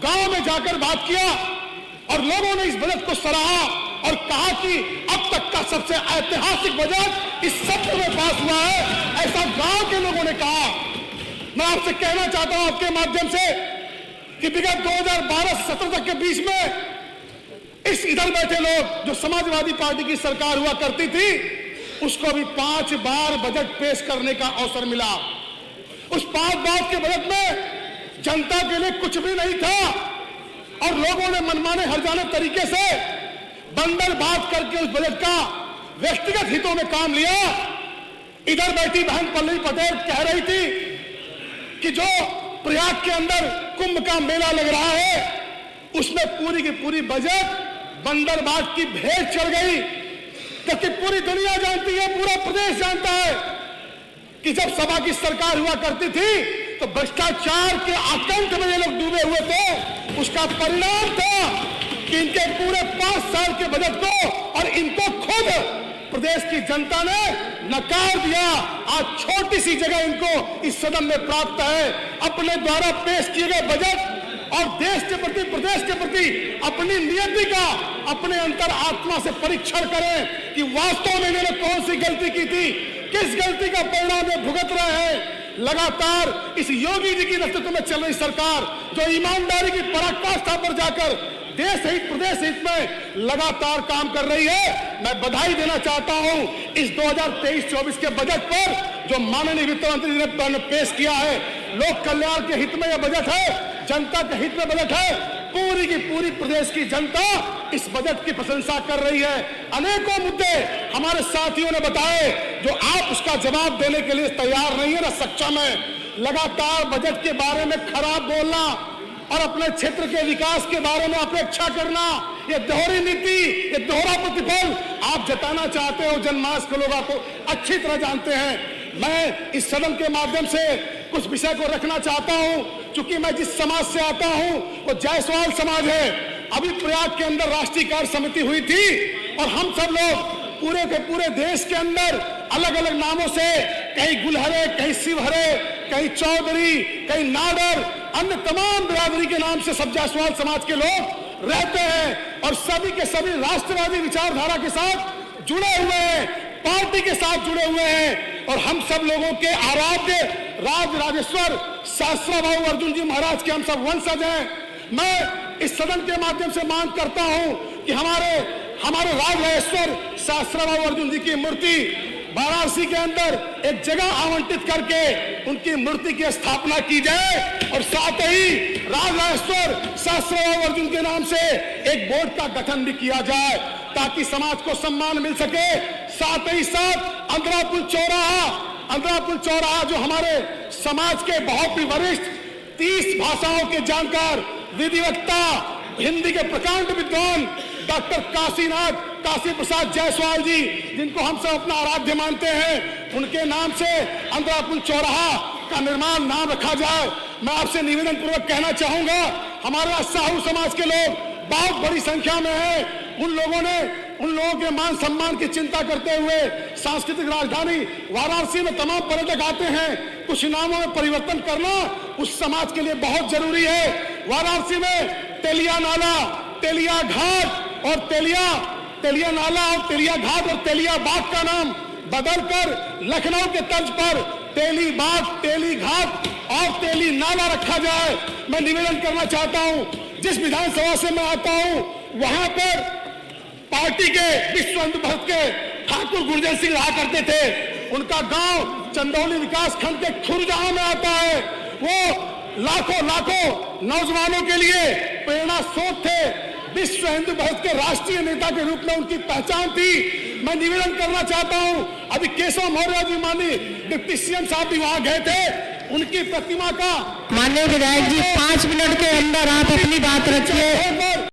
गांव में जाकर बात किया और लोगों ने इस बजट को सराहा और कहा कि अब तक का सबसे ऐतिहासिक बजट इस सत्र में पास हुआ है, ऐसा गांव के लोगों ने कहा। मैं आपसे कहना चाहता हूं आपके माध्यम से कि विगत 2012 से 17 तक के बीच में इस इधर बैठे लोग जो समाजवादी पार्टी की सरकार हुआ करती थी उसको भी 5 बार बजट पेश करने का अवसर मिला। उस 5 बार के बजट में जनता के लिए कुछ भी नहीं था और लोगों ने मनमाने हरजाने तरीके से बंदर बात करके उस बजट का व्यक्तिगत हितों में काम लिया। इधर बैठी बहन पल्लवी पटेल कह रही थी कि जो प्रयाग के अंदर कुंभ का मेला लग रहा है उसमें पूरी की पूरी बजट बंदरबाग की भेंट चढ़ गई, क्योंकि पूरी दुनिया जानती है, पूरा प्रदेश जानता है कि जब सभा की सरकार हुआ करती थी तो भ्रष्टाचार के आतंक में ये लोग डूबे हुए थे। उसका परिणाम था कि इनके पूरे 5 साल के बजट को और इनको खुद प्रदेश की जनता ने नकार दिया। आज छोटी सी जगह इनको इस सदन में प्राप्त है। अपने द्वारा पेश किए गए बजट और देश के प्रति, प्रदेश के प्रति अपनी नियति का अपने अंतर आत्मा से परीक्षण करें कि वास्तव में इन्होंने कौन सी गलती की थी, किस गलती का परिणाम ये भुगत रहे हैं। लगातार इस योगी जी की नेतृत्व में चल रही सरकार जो ईमानदारी की पराकाष्ठा पर जाकर देश हित, प्रदेश हित में लगातार काम कर रही है। मैं बधाई देना चाहता हूं इस 2023-24 के बजट पर जो माननीय वित्त मंत्री जी ने पेश किया है। लोक कल्याण के हित में यह बजट है, जनता के हित में बजट है। पूरी की पूरी प्रदेश की जनता इस बजट की प्रशंसा कर रही है। अनेकों मुद्दे हमारे साथियों ने बताए जो आप उसका जवाब देने के लिए तैयार नहीं है, ना सक्षम है। लगातार बजट के बारे में खराब बोलना और अपने क्षेत्र के विकास के बारे में अपेक्षा करना, ये दोहरी नीति, ये दोहरा प्रतिफल आप जताना चाहते हो। जनमानस के लोग आपको अच्छी तरह जानते हैं। मैं इस सदन के माध्यम से कुछ विषय को रखना चाहता हूं। चूंकि मैं जिस समाज से आता हूं वो जायसवाल समाज है। अभी प्रयाग के अंदर राष्ट्रीय कार्य समिति हुई थी और हम सब लोग पूरे के पूरे देश के अंदर अलग अलग नामों से, कहीं गुलहरे, कहीं शिवहरे, कहीं चौधरी, कहीं नाडर, अन्य तमाम बिरादरी के नाम से सब जायसवाल समाज के लोग रहते हैं और सभी के सभी राष्ट्रवादी विचारधारा के साथ जुड़े हुए हैं, पार्टी के साथ जुड़े हुए हैं। और हम सब लोगों के आराध्य राज राजेश्वर शास्त्रा बाबू अर्जुन जी महाराज के हम सब वंशज हैं। मैं इस सदन के माध्यम से मांग करता हूं कि हमारे राज राजेश्वर शास्त्रा बाबू अर्जुन जी की मूर्ति वाराणसी के अंदर एक जगह आवंटित करके उनकी मूर्ति की स्थापना की जाए और साथ ही राज राजेश्वर शास्त्रा बाबू अर्जुन के नाम से एक बोर्ड का गठन भी किया जाए ताकि समाज को सम्मान मिल सके। साथ ही साथ अंतरापुल चौराहा जो हमारे समाज के बहुत ही वरिष्ठ 30 भाषाओं के जानकार विधिवक्ता, हिंदी के प्रकांड विद्वान डॉक्टर काशी प्रसाद जायसवाल जी, जिनको हम सब अपना आराध्य मानते हैं, उनके नाम से अंतरापुल चौराहा का निर्माण नाम रखा जाए। मैं आपसे निवेदन पूर्वक कहना चाहूंगा, हमारे साहू समाज के लोग बहुत बड़ी संख्या में हैं। उन लोगों के मान सम्मान की चिंता करते हुए सांस्कृतिक राजधानी वाराणसी में तमाम पर्यटक आते हैं। कुछ नामों में परिवर्तन करना उस समाज के लिए बहुत जरूरी है। वाराणसी में तेलिया नाला, तेलिया घाट और तेलिया नाला और तेलिया घाट और तेलिया बाग का नाम बदलकर लखनऊ के तर्ज पर तेली बाग, तेली घाट और तेली नाला रखा जाए। मैं निवेदन करना चाहता हूं, जिस विधानसभा से मैं आता हूं वहां पर पार्टी के विश्व हिंदू परिषद के ठाकुर गुरजन सिंह रहा करते थे। उनका गांव चंदौली विकास खंड के खुरजहां में आता है। वो लाखों नौजवानों के लिए प्रेरणा स्रोत थे। विश्व हिंदू परिषद के राष्ट्रीय नेता के रूप में उनकी पहचान थी। मैं निवेदन करना चाहता हूं, अभी केशव मौर्य जी माननीय डिप्टी सीएम साहब भी वहां गए थे, उनकी प्रतिमा का माननीय विधायक जी 5 मिनट के अंदर आप अपनी बात रखिए।